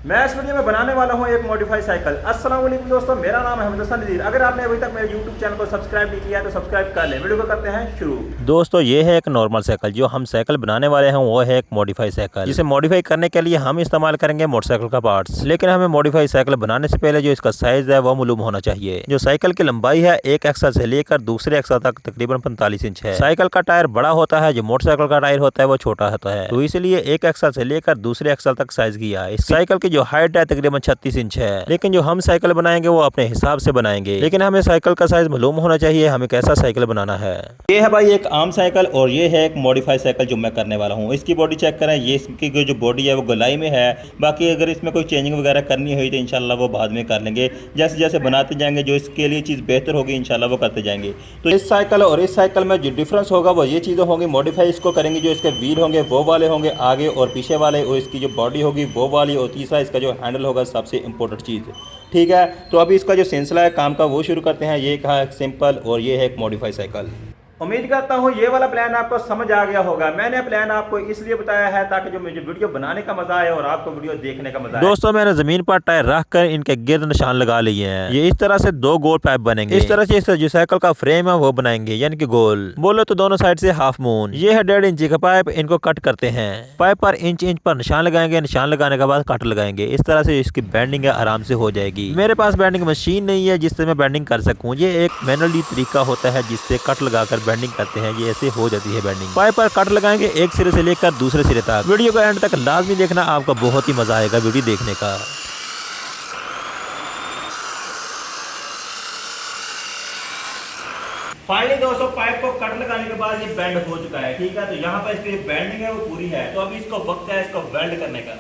मैं इस वीडियो में बनाने वाला हूं एक मॉडिफाई साइकिल। अस्सलाम वालेकुम दोस्तों, मेरा नाम है हमद नदीर। अगर आपने अभी तक मेरे YouTube चैनल को सब्सक्राइब नहीं किया है तो सब्सक्राइब कर लें। वीडियो को करते हैं शुरू। दोस्तों ये है एक नॉर्मल साइकिल। जो हम साइकिल बनाने वाले हैं वो है एक मॉडिफाई साइकिल, जिसे मॉडिफाई करने के लिए हम इस्तेमाल करेंगे मोटरसाइकिल का पार्ट्स। लेकिन हमें मॉडिफाई साइकिल बनाने से पहले जो इसका साइज है वो मालूम होना चाहिए। जो साइकिल की लंबाई है एक एक्सल से लेकर दूसरे एक्सल तक तकरीबन 45 इंच है। साइकिल का टायर बड़ा होता है, जो मोटरसाइकिल का टायर होता है वो छोटा होता है, तो इसलिए एक एक्सल से लेकर दूसरे एक्सल तक साइज किया है। इस साइकिल की जो हाइट है तकरीबन 36 इंच है। लेकिन जो हम साइकिल बनाएंगे वो अपने हिसाब से बनाएंगे, लेकिन हमें साइकिल का साइज मालूम होना चाहिए हमें कैसा साइकिल बनाना है। ये है भाई एक आम साइकिल और ये है एक मॉडिफाई साइकिल जो मैं करने वाला हूँ। इसकी बॉडी चेक करें, ये इसकी जो बॉडी है वो गोलाई में है। बाकी अगर इसमें कोई चेंजिंग वगैरह करनी हुई तो इंशाल्लाह वो बाद में कर लेंगे। जैसे जैसे बनाते जाएंगे जो इसके लिए चीज़ बेहतर होगी इंशाल्लाह वो करते जाएंगे। तो इस साइकिल और इस साइकिल में जो डिफरेंस होगा वो ये चीज़ें होंगी। मॉडिफाई इसको करेंगे, जो इसके व्हील होंगे वो वाले होंगे आगे और पीछे वाले, और इसकी जो बॉडी होगी वो वाली, और तीसरा इसका जो हैंडल होगा सबसे इंपॉर्टेंट चीज़। ठीक है, तो अभी इसका जो सिलसिला है काम का वो शुरू करते हैं। ये कहा एक सिंपल और ये है एक मॉडिफाई साइकिल। उम्मीद करता हूँ ये वाला प्लान आपको समझ आ गया होगा। मैंने प्लान आपको इसलिए बताया है ताकि जो मुझे वीडियो बनाने का मजा आए और आपको वीडियो देखने का मजा आए। दोस्तों मैंने जमीन पर टायर रख कर इनके गिर्द निशान लगा लिए हैं। ये इस तरह से दो गोल पाइप बनेंगे। इस तरह से इस जो साइकिल का फ्रेम है वो बनाएंगे, यानी कि गोल। बोलो तो दोनों साइड से हाफ मून। ये है 1.5 इंच का पाइप, इनको कट करते हैं। पाइप पर इंच पर निशान लगाएंगे, निशान लगाने के बाद कट लगाएंगे। इस तरह से इसकी बैंडिंग है आराम से हो जाएगी। मेरे पास बैंडिंग मशीन नहीं है जिससे मैं बैंडिंग कर सकूँ। ये एक मैनुअली तरीका होता है जिससे कट लगाकर बैंडिंग करते हैं, ऐसे हो जाती है बैंडिंग। पाइप पर कट लगाएंगे एक सिरे से लेकर दूसरे सिरे तक। वीडियो को एंड तक लाजमी देखना, आपको बहुत ही मजा आएगा वीडियो देखने का। फाइनली दोस्तों पाइप को कट लगाने के बाद ये बेंड हो चुका है। ठीक है, तो यहाँ पर इसकी जो बेंडिंग है वो पूरी है। तो अभी इसको वक्त है इसको वेल्ड करने का।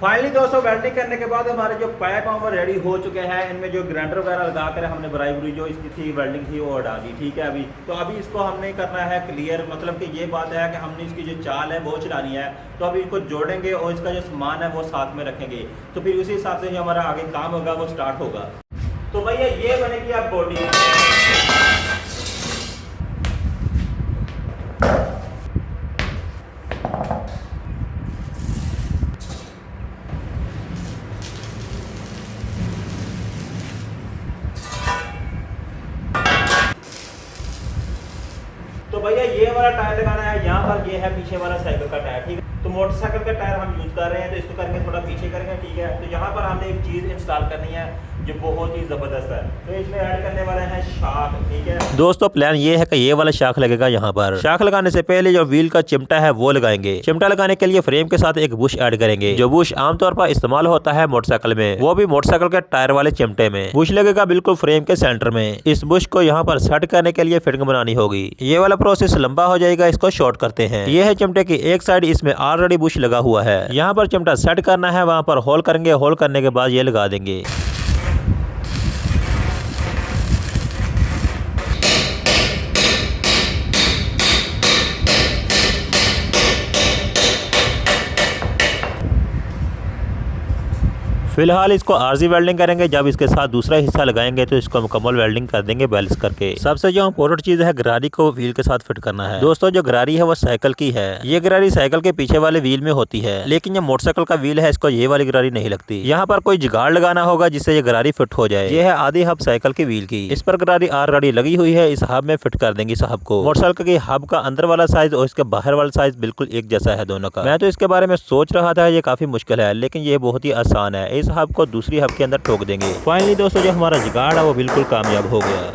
फाइनली दोस्तों वेल्डिंग करने के बाद हमारे जो पाइप हैं वो रेडी हो चुके हैं। इनमें जो ग्राइंडर वगैरह लगा कर हमने बराई जो इसकी थी वेल्डिंग थी वो हटा दी। ठीक है, अभी इसको हमने करना है क्लियर। मतलब कि ये बात है कि हमने इसकी जो चाल है वो चलानी है। तो अभी इसको जोड़ेंगे और इसका जो सामान है वो साथ में रखेंगे। तो फिर उसी हिसाब से जो हमारा आगे काम होगा वो स्टार्ट होगा। तो भैया ये बनेगी आप बॉडी। तो भैया ये वाला टायर लगाना है यहाँ पर। ये है पीछे वाला साइकिल का टायर। ठीक है, तो मोटरसाइकिल का टायर हम यूज कर रहे हैं तो इसको करेंगे थोड़ा पीछे करेंगे। ठीक है, तो यहाँ पर हमने एक चीज इंस्टॉल करनी है जो बहुत ही जबरदस्त है। तो इसमें ऐड करने वाले हैं शाख। ठीक है दोस्तों प्लान ये है कि ये वाला शाख लगेगा यहाँ पर। शाख लगाने से पहले जो व्हील का चिमटा है वो लगाएंगे। चिमटा लगाने के लिए फ्रेम के साथ एक बुश ऐड करेंगे। जो बुश आमतौर पर इस्तेमाल होता है मोटरसाइकिल में, वो भी मोटरसाइकिल के टायर वाले चिमटे में। बुश लगेगा बिल्कुल फ्रेम के सेंटर में। इस बुश को यहाँ पर सेट करने के लिए फिटिंग बनानी होगी। ये वाला प्रोसेस लंबा हो जाएगा, इसको शॉर्ट करते हैं। ये है चिमटे की एक साइड, इसमें ऑलरेडी बुश लगा हुआ है। यहाँ पर चिमटा सेट करना है, वहाँ पर होल करेंगे। होल करने के बाद ये लगा देंगे। फिलहाल इसको आरजी वेल्डिंग करेंगे। जब इसके साथ दूसरा हिस्सा लगाएंगे तो इसको मुकम्मल वेल्डिंग कर देंगे बैलेंस करके। सबसे जो इम्पोर्टेंट चीज है गरारी को व्हील के साथ फिट करना है। दोस्तों जो गरारी है वो साइकिल की है। ये गरारी साइकिल के पीछे वाले व्हील में होती है, लेकिन जो मोटरसाइकिल का व्हील है इसको ये वाली गरारी नहीं लगती। यहाँ पर कोई जुगाड़ लगाना होगा जिससे ये गरारी फिट हो जाए। ये है आधी हब साइकिल की व्हील की। इस पर गरारी ऑलरेडी लगी हुई है, इस हब में फिट कर देंगे इस हब को। मोटरसाइकिल की हब का अंदर वाला साइज और इसके बाहर वाला साइज बिल्कुल एक जैसा है दोनों का। मैं तो इसके बारे में सोच रहा था ये काफी मुश्किल है, लेकिन ये बहुत ही आसान है। इस हब को दूसरी हब के अंदर ठोक देंगे। फाइनली दोस्तों जो हमारा जुगाड़ है वो बिल्कुल कामयाब हो गया।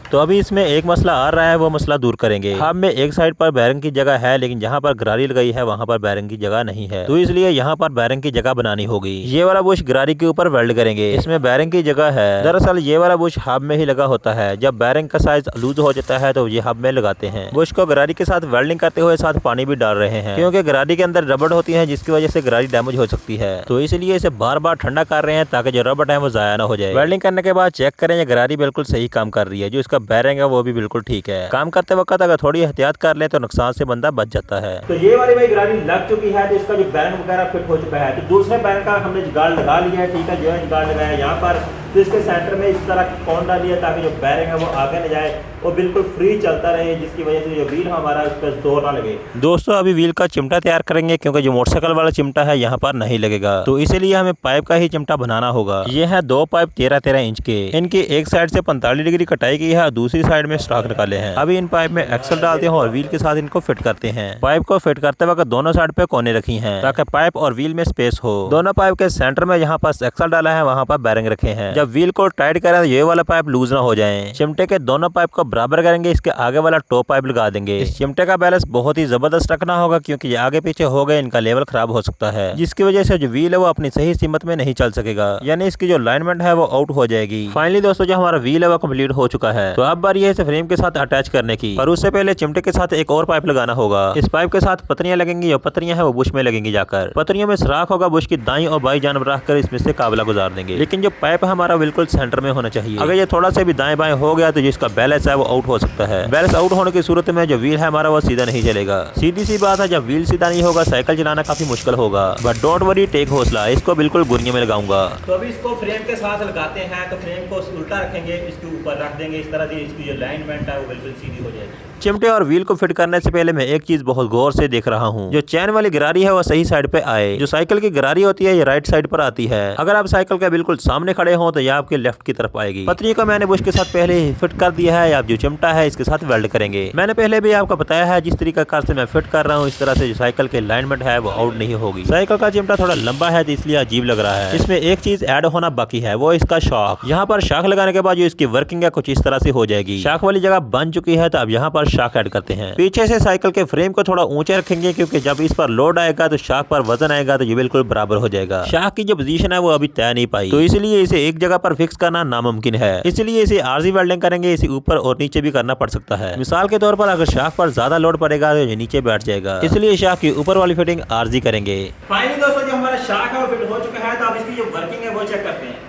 तो अभी इसमें एक मसला आ रहा है, वो मसला दूर करेंगे। हब में एक साइड पर बैरिंग की जगह है, लेकिन जहाँ पर गरारी लगाई है वहाँ पर बैरिंग की जगह नहीं है, तो इसलिए यहाँ पर बैरिंग की जगह बनानी होगी। ये वाला बुश गरारी के ऊपर वेल्ड करेंगे, इसमें बैरिंग की जगह है। दरअसल ये वाला बुश हब में ही लगा होता है। जब बैरिंग का साइज लूज हो जाता है तो ये हब में लगाते हैं। बुश को गरारी के साथ वेल्डिंग करते हुए साथ पानी भी डाल रहे हैं, क्योंकि गरारी के अंदर रबड़ होती है जिसकी वजह से गरारी डैमेज हो सकती है। तो इसलिए इसे बार बार ठंडा कर रहे हैं ताकि जो रबड़ है वो जाया ना हो जाए। वेल्डिंग करने के बाद चेक करें ये गरारी बिल्कुल सही काम कर रही है। जो इसका बैरिंग है वो भी बिल्कुल ठीक है। काम करते वक्त अगर थोड़ी एहतियात कर ले तो नुकसान से बंदा बच जाता है। तो ये वाली भाई गाड़ी लग चुकी है, तो इसका जो बैरिंग वगैरह फिट हो चुका है। तो दूसरे बैरिंग का हमने जुगाड़ लगा लिया है, ठीक है, जो है जुगाड़ लगाया यहाँ पर। तो इसके सेंटर में इस तरह की कौन डाली है ताकि जो बैरिंग है वो आगे न जाए, वो बिल्कुल फ्री चलता रहे, जिसकी वजह से जो व्हील हमारा उस पर जोर ना लगे। दोस्तों अभी व्हील का चिमटा तैयार करेंगे, क्योंकि जो मोटरसाइकिल वाला चिमटा है यहाँ पर नहीं लगेगा, तो इसीलिए हमें पाइप का ही चिमटा बनाना होगा। ये है 2 पाइप 13-13 इंच के। इनकी एक साइड से 45 डिग्री कटाई की है और दूसरी साइड में स्टॉक निकाले हैं। अभी इन पाइप में एक्सल डालते हैं और व्हील के साथ इनको फिट करते हैं। पाइप को फिट करते वक्त दोनों साइड पे कोने रखी हैं ताकि पाइप और व्हील में स्पेस हो। दोनों पाइप के सेंटर में जहाँ पर एक्सल डाला है वहाँ पर बैरिंग रखे हैं। जब व्हील को टाइट करें तो ये वाला पाइप लूज ना हो जाए। चिमटे के दोनों पाइप को बराबर करेंगे, इसके आगे वाला टॉप पाइप लगा देंगे। इस चिमटे का बैलेंस बहुत ही जबरदस्त रखना होगा, क्योंकि ये आगे पीछे हो गए इनका लेवल खराब हो सकता है, जिसकी वजह से जो व्हील है वो अपनी सही सीमत में नहीं चल सकेगा, यानी इसकी जो अलाइनमेंट है वो आउट हो जाएगी। फाइनली दोस्तों जो हमारा व्हील है वो कंप्लीट हो चुका है। तो अब बारी है इसे फ्रेम के साथ अटैच करने की, पर उससे पहले चिमटे के साथ एक और पाइप लगाना होगा। इस पाइप के साथ पत्रियां लगेंगी, और पत्रियां है वो बुश में लगेंगी जाकर। पत्रियों में सुराख होगा, बुश की दाई और बाई जानब रखकर इसमें से काबला गुजार देंगे। लेकिन जो पाइप है हमारा बिल्कुल सेंटर में होना चाहिए। अगर ये थोड़ा सा भी दाएं बाएं हो गया तो जिसका बैलेंस है वो आउट हो सकता है। बैलेंस आउट होने की सूरत में जो व्हील है हमारा वो सीधा नहीं चलेगा। सीधी सी बात है, जब व्हील सीधा नहीं होगा साइकिल चलाना काफी मुश्किल होगा। बट डोंट वरी, टेक हौसला, इसको बिल्कुल बुनिया में लगाऊंगा। तो अभी इसको फ्रेम के साथ लगाते हैं। तो फ्रेम को उल्टा रखेंगे, इसके ऊपर रख देंगे इस तरह से, इसकी जो अलाइनमेंट है वो बिल्कुल सीधी हो जाएगी। चिमटे और व्हील को फिट करने से पहले मैं एक चीज बहुत गौर से देख रहा हूँ, जो चैन वाली गरारी है वो सही साइड पे आए। जो साइकिल की गरारी होती है ये राइट साइड पर आती है। अगर आप साइकिल के बिल्कुल सामने खड़े हो तो ये आपके लेफ्ट की तरफ आएगी। पतरी को मैंने बुश के साथ पहले ही फिट कर दिया है। आप जो चिमटा है इसके साथ वेल्ड करेंगे। मैंने पहले भी आपको बताया है जिस तरीका कार से मैं फिट कर रहा हूँ, इस तरह से जो साइकिल की अलाइनमेंट है वो आउट नहीं होगी। साइकिल का चिमटा थोड़ा लंबा है तो इसलिए अजीब लग रहा है। इसमें एक चीज ऐड होना बाकी है, वो इसका शॉक। यहाँ पर शॉक लगाने के बाद जो इसकी वर्किंग है कुछ इस तरह से हो जाएगी। शॉक वाली जगह बन चुकी है, तो अब यहाँ पर शॉक ऐड करते हैं। पीछे से साइकिल के फ्रेम को थोड़ा ऊंचे रखेंगे, क्योंकि जब इस पर लोड आएगा तो शाख पर वजन आएगा तो ये बिल्कुल बराबर हो जाएगा। शाख की जो पोजीशन है वो अभी तय नहीं पाई, तो इसलिए इसे एक जगह पर फिक्स करना नामुमकिन है। इसलिए इसे आरजी वेल्डिंग करेंगे। इसे ऊपर और नीचे भी करना पड़ सकता है। मिसाल के तौर पर अगर शाख पर ज्यादा लोड पड़ेगा तो ये नीचे बैठ जाएगा, इसलिए शाख की ऊपर वाली फिटिंग आरजी करेंगे। फाइनली दोस्तों जो हमारा शाख है वो फिट हो चुका है। तो अब इसकी जो वर्किंग है वो चेक करते हैं।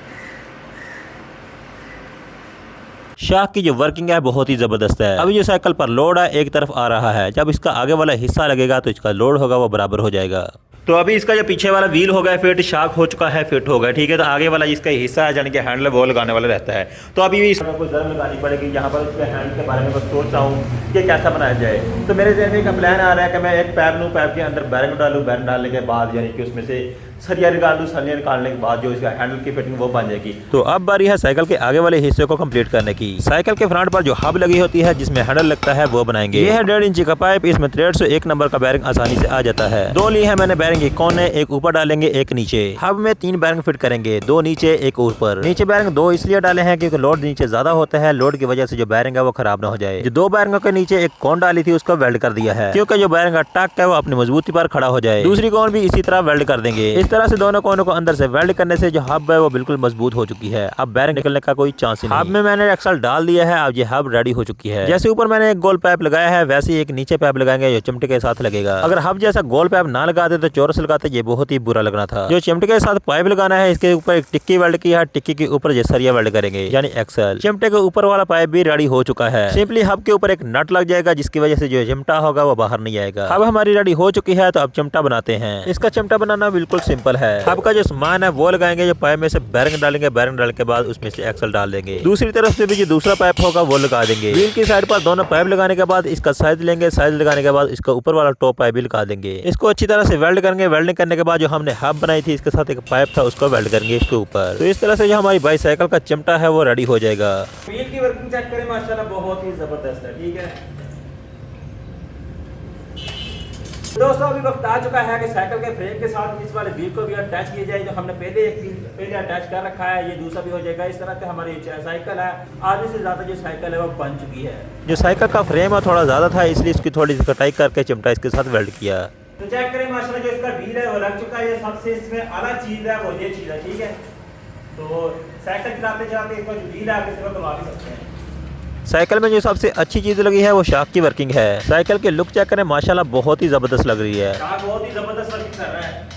शाख की जो वर्किंग है बहुत ही जबरदस्त है। अभी जो साइकिल पर लोड है एक तरफ आ रहा है, जब इसका आगे वाला हिस्सा लगेगा तो इसका लोड होगा वो बराबर हो जाएगा। तो अभी इसका जो पीछे वाला व्हील हो गया फिट, शाक हो चुका है, फिट हो गया, ठीक है। तो आगे वाला जिसका हिस्सा है यानी कि हैंडल वो लगाने वाला रहता है। तो अभी भी इसमें कोई जर्म लगानी पड़ेगी। यहाँ पर उसके हैंडल के बारे में बस सोच रहा हूँ कि कैसा बनाया जाए। तो मेरे जहन में एक प्लान आ रहा है कि मैं एक पैप लूँ, पैप के अंदर बैरिंग डालूँ, बैरिंग डालने के बाद यानी कि उसमें से सरिया निकाल दूँ, सरिया निकालने के बाद जो इसका हैंडल की फिटिंग वो बन जाएगी। तो अब बारी है साइकिल के आगे वाले हिस्से को कंप्लीट करने की। साइकिल के फ्रंट पर जो हब लगी होती है जिसमें हैंडल लगता है वो बनाएंगे। ये है 1.5 इंच का पाइप, इसमें थ्रेड से 1 नंबर का बैरिंग आसानी से आ जाता है। 2 ली है मैंने बैरिंग, एक कोने, एक ऊपर डालेंगे, एक नीचे। हब में 3 बैरिंग फिट करेंगे, 2 नीचे, एक ऊपर। नीचे बैरिंग 2 इसलिए डाले हैं क्योंकि लोड नीचे ज्यादा होता है, लोड की वजह से जो बैरिंग है वो खराब ना हो जाए। जो 2 बैरिंगों के नीचे एक कौन डाली थी उसको वेल्ड कर दिया है, क्योंकि जो बैरिंग का टक है वो अपनी मजबूती पर खड़ा हो जाए। दूसरी कौन भी इसी तरह वेल्ड कर देंगे। इस तरह से दोनों कोनों को अंदर से वेल्ड करने से जो हब है वो बिल्कुल मजबूत हो चुकी है। अब बैरिंग निकलने का कोई चांस ही नहीं। हब में मैंने एक्सल डाल दिया है, अब ये हब रेडी हो चुकी है। जैसे ऊपर मैंने एक गोल पाइप लगाया है वैसे ही एक नीचे पाइप लगाएंगे जो चिमटे के साथ लगेगा। अगर हब जैसा गोल पाइप ना लगाते तो चौरस लगाते, ये बहुत ही बुरा लगना था। जो चिमटे के साथ पाइप लगाना है इसके ऊपर एक टिक्की वेल्ड की है, टिक्की के ऊपर सरिया वेल्ड करेंगे यानी एक्सल। चिमटे के ऊपर वाला पाइप भी रेडी हो चुका है। सिंपली हब के ऊपर एक नट लग जाएगा जिसकी वजह से जो चिमटा होगा वो बाहर नहीं आएगा। हब हमारी रेडी हो चुकी है, तो अब चिमटा बनाते हैं। इसका चिमटा बनाना बिल्कुल सिंपल है। हब का जो सामान है वो लगाएंगे, जो पाइप में से बैरिंग डालेंगे, बैरिंग डालने के बाद उसमें से एक्सल डाल देंगे। दूसरी तरफ से भी जो दूसरा पाइप होगा वो लगा देंगे। व्हील की साइड पर दोनों पाइप लगाने के बाद इसका साइज लेंगे, साइज लगाने के बाद इसका ऊपर वाला टॉप पाइप भी लगा देंगे। इसको अच्छी तरह से वेल्ड करेंगे। वेल्डिंग करने के बाद जो हमने हब बनाई थी इसके साथ एक पाइप था उसको वेल्ड करेंगे इसके ऊपर। तो इस तरह से जो हमारी बाईसाइकिल का चिमटा है वो रेडी हो जाएगा। व्हील की वर्किंग चेक करें, माशाल्लाह बहुत ही जबरदस्त है, ठीक है। दोस्तों अभी वक्त आ चुका है कि साइकिल के फ्रेम के साथ इस वाले व्हील को भी अटैच किया जाए। जो हमने पहले एक व्हील पहले अटैच कर रखा है, ये दूसरा भी हो जाएगा। इस तरह से हमारी साइकिल है आधे से ज्यादा जो साइकिल है वो बन चुकी है। जो साइकिल का फ्रेम है थोड़ा ज्यादा था इसलिए इसकी थोड़ी सी कटाई करके चिमटा इसके साथ वेल्ड किया। तो चेक करें माशाल्लाह जो इसका व्हील है वो लग चुका है। ये सबसे इसमें आला चीज है वो ये चीज है, ठीक है। तो साइकिल चलाते चलाते इसका जो व्हील है आप इसको करवा भी सकते हैं। साइकिल में जो सबसे अच्छी चीज लगी है वो शाक की वर्किंग है। साइकिल के लुक चेक करें, माशाल्लाह बहुत ही जबरदस्त लग रही है। शाक बहुत ही जबरदस्त वर्किंग कर रहा है।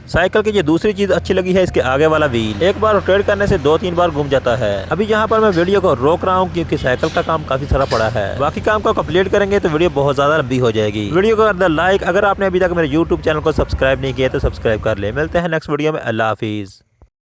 साइकिल की जो दूसरी चीज अच्छी लगी है इसके आगे वाला व्हील, एक बार रोटेट करने से 2-3 बार घूम जाता है। अभी यहाँ पर मैं वीडियो को रोक रहा हूँ क्योंकि साइकिल का काम काफी सारा पड़ा है। बाकी काम को कंप्लीट करेंगे तो वीडियो बहुत ज्यादा लंबी हो जाएगी। वीडियो को कर दे लाइक, अगर आपने अभी तक मेरे यूट्यूब चैनल को सब्सक्राइब नहीं किया तो सब्सक्राइब कर ले। मिलते हैं नेक्स्ट वीडियो में, अल्लाह हाफिज।